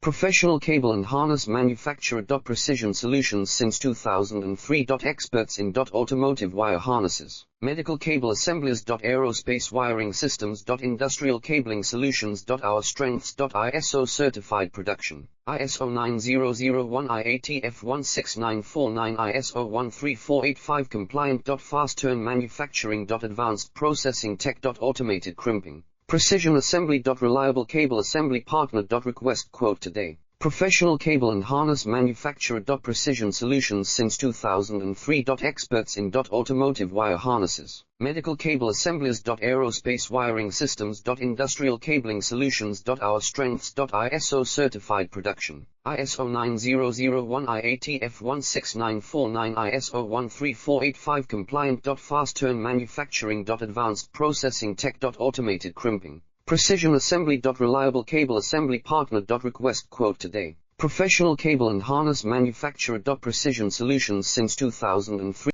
Professional cable and harness manufacturer. Precision solutions since 2003. Experts in automotive wire harnesses, medical cable assemblies. Aerospace wiring systems. Industrial cabling solutions. Our strengths. ISO certified production, ISO 9001 IATF 16949 ISO 13485 compliant. Fast turn manufacturing. Advanced processing tech. Automated crimping, precision assembly. Reliable cable assembly partner. Request quote today. Professional cable and harness manufacturer. Precision solutions since 2003. Experts in automotive wire harnesses, medical cable assemblies. Aerospace wiring systems. Industrial cabling solutions. Our strengths. ISO certified production, ISO 9001 IATF 16949 ISO 13485 compliant. Fast turn manufacturing. Advanced processing tech. Automated crimping, precision assembly. Reliable cable assembly partner. Request quote today. Professional cable and harness manufacturer. Precision solutions since 2003.